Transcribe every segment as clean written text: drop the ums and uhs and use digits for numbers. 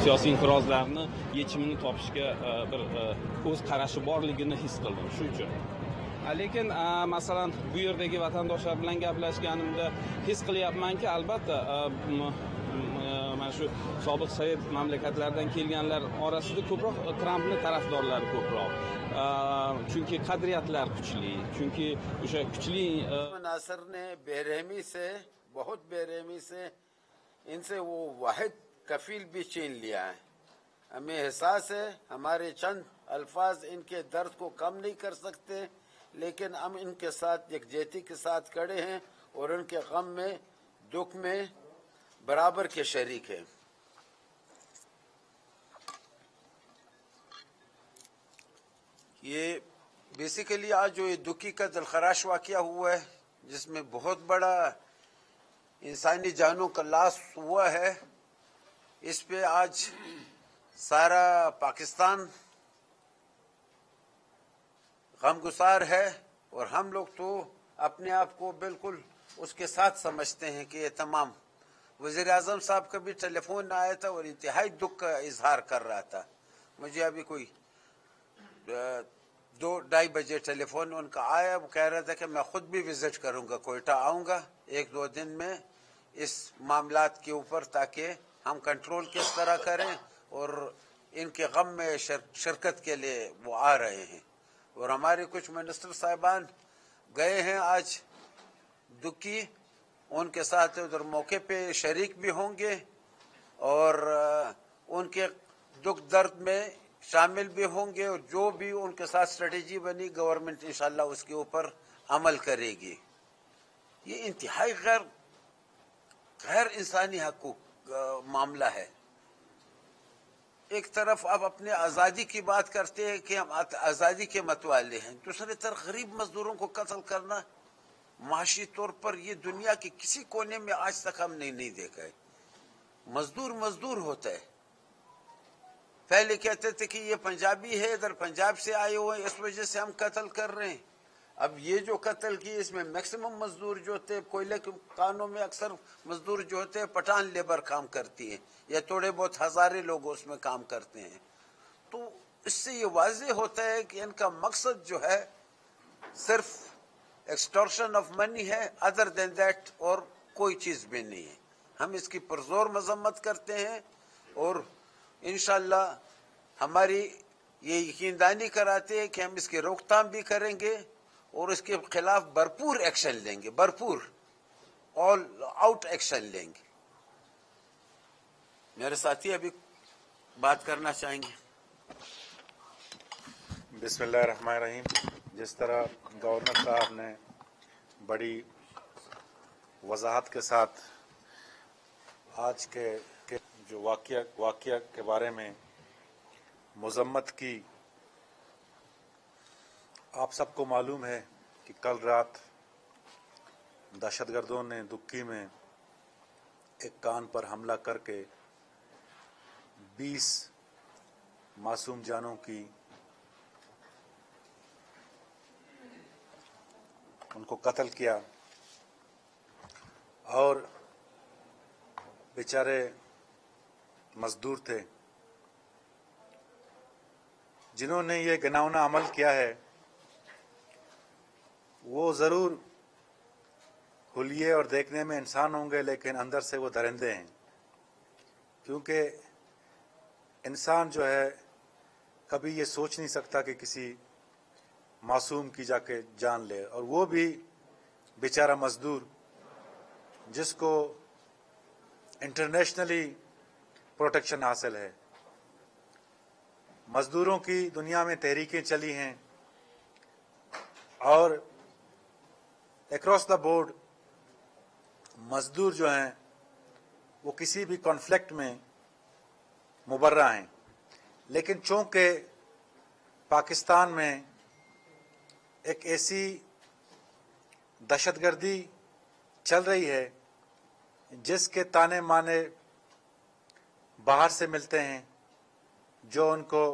siyosiy inqirozlarni yechimini topishga bir ko'z qarashi borligini his qildim. Shu uchun. Lekin masalan bu yerdagi vatandoshlar bilan gaplashganimda his qilyapmanki, albatta mana shu sobiq sovet mamlakatlaridan kelganlar orasida ko'proq Trampning tarafdorlari ko'proq. Chunki qadriyatlar kuchli, chunki o'sha kuchli Nasir ने बहुत बेरहमी से इनसे वो वाहिद कफील भी छीन लिया है। हमें एहसास है हमारे चंद अल्फाज इनके दर्द को कम नहीं कर सकते, लेकिन हम इनके साथ यकजहती के साथ खड़े हैं और उनके गम में दुख में बराबर के शरीक हैं। ये बेसिकली आज जो ये दुखी का दिलखराश वाक़या हुआ है, जिसमें बहुत बड़ा इंसानी जानों का लॉस हुआ है, इस पे आज सारा पाकिस्तान गमगुसार है और हम लोग तो अपने आप को बिल्कुल उसके साथ समझते हैं कि ये तमाम वज़ीर आज़म साहब का भी टेलीफोन आया था और इंतहाई दुख का इजहार कर रहा था। मुझे अभी कोई 2-2:30 बजे टेलीफोन उनका आया, वो कह रहा था कि मैं खुद भी विजिट करूंगा, कोयटा आऊंगा 1-2 दिन में इस मामलात के ऊपर, ताकि हम कंट्रोल किस तरह करें और इनके गम में शिरकत के लिए वो आ रहे हैं। और हमारे कुछ मिनिस्टर साहिबान गए हैं आज दुखी, उनके साथ उधर मौके पे शरीक भी होंगे और उनके दुख दर्द में शामिल भी होंगे, और जो भी उनके साथ स्ट्रेटेजी बनी गवर्नमेंट इंशाल्लाह उसके ऊपर अमल करेगी। ये इंतहाई गैर इंसानी हकूक मामला है। एक तरफ आप अपने आज़ादी की बात करते हैं कि हम आज़ादी के मतवाले हैं, दूसरी तरफ गरीब मजदूरों को कत्ल करना माशी तौर पर ये दुनिया के किसी कोने में आज तक हमने नहीं देखा है। मजदूर होता है। पहले कहते थे कि ये पंजाबी है, इधर पंजाब से आए हुए हैं, इस वजह से हम कत्ल कर रहे हैं। अब ये जो कत्ल की इसमें मैक्सिमम मजदूर जो थे, कोयले के कानों में अक्सर मजदूर जो होते हैं पठान लेबर काम करती है, या थोड़े बहुत हजारे लोग उसमें काम करते हैं। तो इससे ये वाज़ेह होता है कि इनका मकसद जो है सिर्फ एक्सटॉर्शन ऑफ मनी है, अदर देन दैट और कोई चीज़ भी नहीं है। हम इसकी पुरजोर मजम्मत करते हैं और इंशाअल्लाह हमारी ये यकीनदानी कराते हैं कि हम इसकी रोकथाम भी करेंगे और इसके खिलाफ भरपूर एक्शन लेंगे, भरपूर ऑल आउट एक्शन लेंगे। मेरे साथी अभी बात करना चाहेंगे। बिस्मिल्लाहिर्रहमानिर्रहीम। जिस तरह गवर्नर साहब ने बड़ी वजाहत के साथ आज के जो वाक़या के बारे में मज़म्मत की, आप सबको मालूम है कि कल रात दहशतगर्दों ने दुक्की में एक कान पर हमला करके 20 मासूम जानों की उनको कत्ल किया और बेचारे मजदूर थे जिन्होंने ये घिनौना अमल किया है। वो ज़रूर हुलिये और देखने में इंसान होंगे, लेकिन अंदर से वो दरिंदे हैं, क्योंकि इंसान जो है कभी ये सोच नहीं सकता कि किसी मासूम की जाके जान ले, और वो भी बेचारा मजदूर जिसको इंटरनेशनली प्रोटेक्शन हासिल है। मजदूरों की दुनिया में तहरीकें चली हैं और अक्रॉस द बोर्ड मजदूर जो हैं वो किसी भी कॉन्फ्लिक्ट में मुबर्रा हैं, लेकिन चूंकि पाकिस्तान में एक ऐसी दहशतगर्दी चल रही है जिसके ताने माने बाहर से मिलते हैं, जो उनको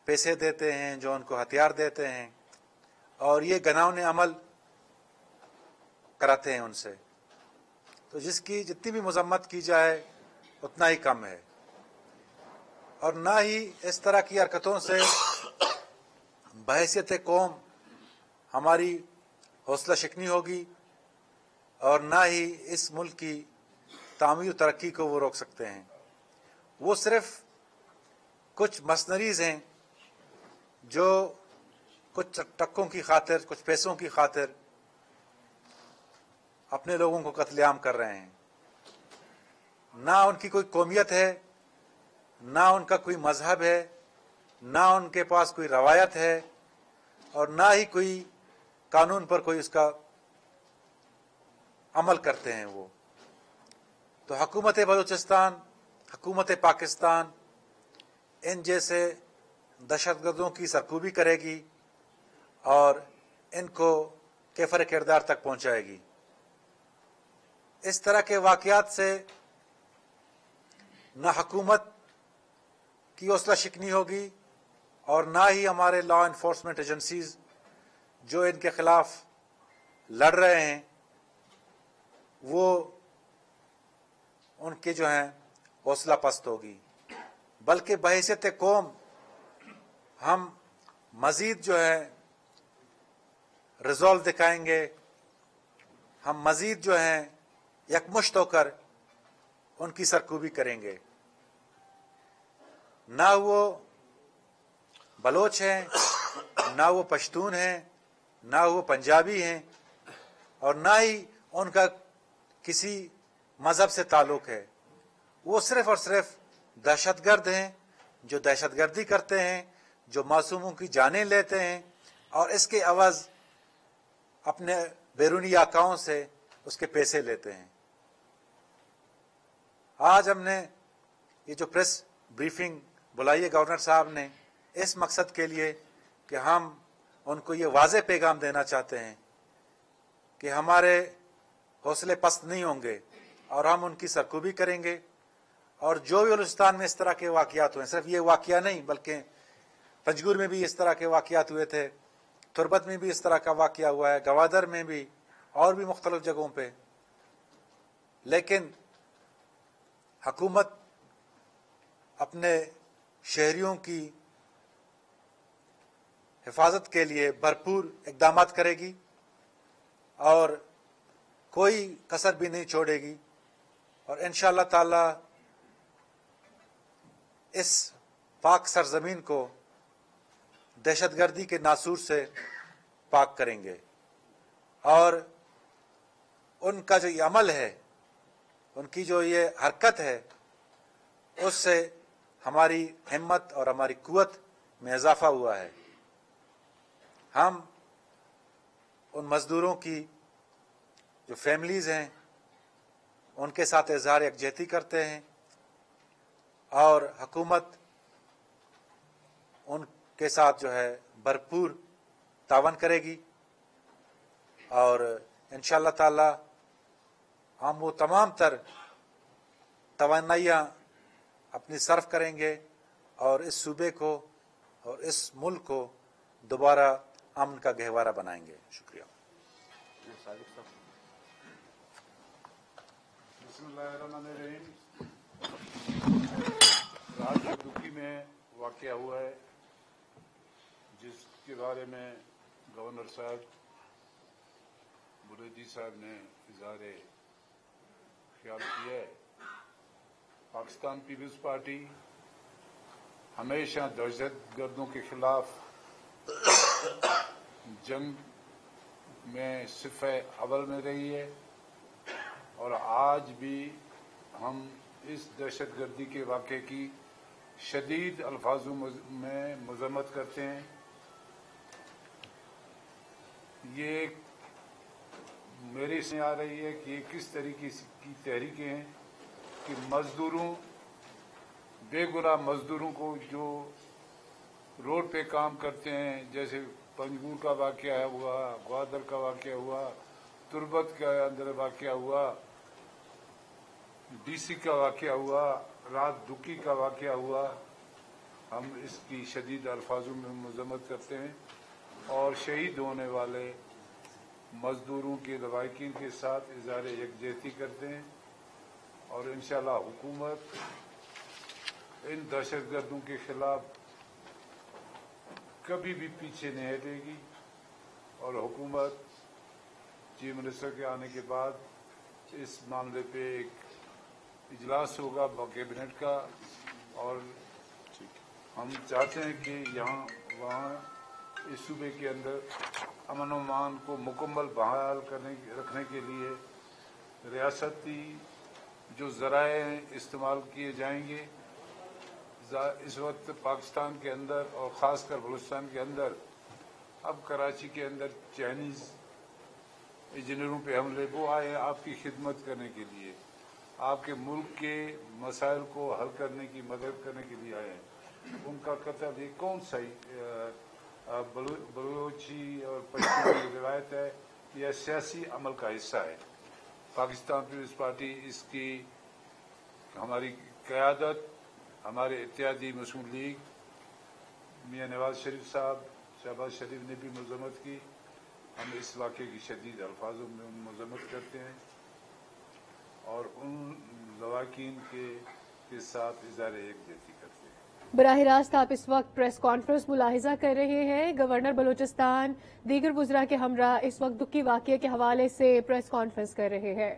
पैसे देते हैं, जो उनको हथियार देते हैं और ये घिनौने अमल कराते हैं उनसे, तो जिसकी जितनी भी मजम्मत की जाए उतना ही कम है। اور نہ ہی اس طرح کی حرکتوں سے بحیثیت قوم ہماری حوصلہ شکنی ہوگی اور نہ ہی اس ملک کی تعمیر و ترقی کو وہ روک سکتے ہیں. وہ صرف کچھ مرسنریز ہیں جو کچھ ٹکوں کی خاطر، کچھ پیسوں کی خاطر اپنے لوگوں کو قتل عام کر رہے ہیں. نہ ان کی کوئی قومیت ہے، نہ ان کا کوئی مذہب ہے، نہ ان کے پاس کوئی روایت ہے، اور نہ ہی کوئی قانون پر کوئی اس کا عمل کرتے ہیں وہ. تو حکومت بلوچستان، حکومت پاکستان ان جیسے دہشت گردوں کی سرکوبی کرے گی اور ان کو کیفر کردار تک پہنچائے گی. اس طرح کے واقعات سے نہ حکومت کی حوصلہ شکنی ہوگی اور نہ ہی ہمارے لا انفورسمنٹ ایجنسیز جو ان کے خلاف لڑ رہے ہیں وہ ان کے جو ہیں حوصلہ پست ہوگی. بلکہ بحیثیت قوم ہم مزید جو ہے ریزولو دکھائیں گے، ہم مزید جو ہیں یکمشت ہو کر ان کی سرکوبی کریں گے. نہ وہ بلوچ ہیں، نہ وہ پشتون ہیں، نہ وہ پنجابی ہیں، اور نہ ہی ان کا کسی مذہب سے تعلق ہے. وہ صرف اور صرف دہشت گرد ہیں جو دہشت گردی کرتے ہیں، جو معصوموں کی جانیں لیتے ہیں اور اس کے عوض اپنے بیرونی آقاؤں سے اس کے پیسے لیتے ہیں. آج ہم نے یہ جو پریس بریفنگ بلائی ہے گورنر صاحب نے اس مقصد کے لیے کہ ہم ان کو یہ واضح پیغام دینا چاہتے ہیں کہ ہمارے حوصلے پست نہیں ہوں گے اور ہم ان کی سرکوبی کریں گے. اور جو بھی بلوچستان میں اس طرح کے واقعات ہوئے، صرف یہ واقعہ نہیں بلکہ پنجگور میں بھی اس طرح کے واقعات ہوئے تھے، تربت میں بھی اس طرح کا واقعہ ہوا ہے، گوادر میں بھی اور بھی مختلف جگہوں پہ. لیکن حکومت اپنے شہریوں کی حفاظت کے لیے بھرپور اقدامات کرے گی اور کوئی کسر بھی نہیں چھوڑے گی، اور انشاءاللہ تعالی اس پاک سرزمین کو دہشت گردی کے ناسور سے پاک کریں گے. اور ان کا جو یہ عمل ہے، ان کی جو یہ حرکت ہے، اس سے ہماری ہمت اور ہماری قوت میں اضافہ ہوا ہے. ہم ان مزدوروں کی جو فیملیز ہیں ان کے ساتھ اظہار یکجہتی کرتے ہیں اور حکومت ان کے ساتھ جو ہے بھرپور تعاون کرے گی، اور انشاءاللہ تعالی ہم وہ تمام تر توانائیاں اپنی صرف کریں گے اور اس صوبے کو اور اس ملک کو دوبارہ امن کا گہوارہ بنائیں گے. شکریہ. بسم اللہ الرحمن الرحیم. رات دکی میں واقعہ ہوا ہے جس کے بارے میں گورنر صاحب بریدی صاحب نے اظہار خیال کیا ہے. پاکستان پیپلز پارٹی ہمیشہ دہشت گردوں کے خلاف جنگ میں صف اول میں رہی ہے، اور آج بھی ہم اس دہشت گردی کے واقعے کی شدید الفاظوں میں مذمت کرتے ہیں. یہ میری سے آ رہی ہے کہ یہ کس طریقے کی تحریکیں ہیں کہ مزدوروں، بے گناہ مزدوروں کو جو روڈ پہ کام کرتے ہیں، جیسے پنجگور کا واقعہ ہوا، گوادر کا واقعہ ہوا، تربت کے اندر واقعہ ہوا، ڈی سی کا واقعہ ہوا، رات دکی کا واقعہ ہوا، ہم اس کی شدید الفاظوں میں مذمت کرتے ہیں اور شہید ہونے والے مزدوروں کے لواحقین کے ساتھ اظہار یکجہتی کرتے ہیں. اور انشاءاللہ حکومت इन दहशतगर्दों के खिलाफ कभी भी पीछे नहीं हटेगी और हुकूमत चीफ मिनिस्टर के आने के बाद इस मामले पे एक इजलास होगा कैबिनेट का और हम चाहते हैं कि यहाँ वहाँ इस सूबे के अंदर अमन व अमान को मुकम्मल बहाल रखने के लिए रियासती जो ज़राए इस्तेमाल किए जाएंगे। इस वक्त पाकिस्तान के अंदर और ख़ासकर बलूचिस्तान के अंदर अब कराची के अंदर चाइनीज़ इंजीनियरों पे हमले वो आए हैं आपकी खिदमत करने के लिए, आपके मुल्क के मसाइल को हल करने की मदद करने के लिए आए हैं। उनका कत्ल ये कौन सा बलूची और पश्चिमी रिवायत है या सियासी अमल का हिस्सा है। पाकिस्तान पीपल्स पार्टी इसकी हमारी क़यादत हमारे इत्तेहादी मुस्लिम लीग मियां नवाज शरीफ साहब शहबाज शरीफ ने भी मजम्मत की। हम इस वाक़े की शदीद अल्फाजों में मजम्मत करते हैं और उन लवाकिन के साथ इज़हार यकजहती करते हैं। बराह रास्त आप इस वक्त प्रेस कॉन्फ्रेंस मुलाहिजा कर रहे हैं। गवर्नर बलूचिस्तान दीगर वुज़रा के हमरा इस वक्त दुखी वाक़े के हवाले से प्रेस कॉन्फ्रेंस कर रहे हैं।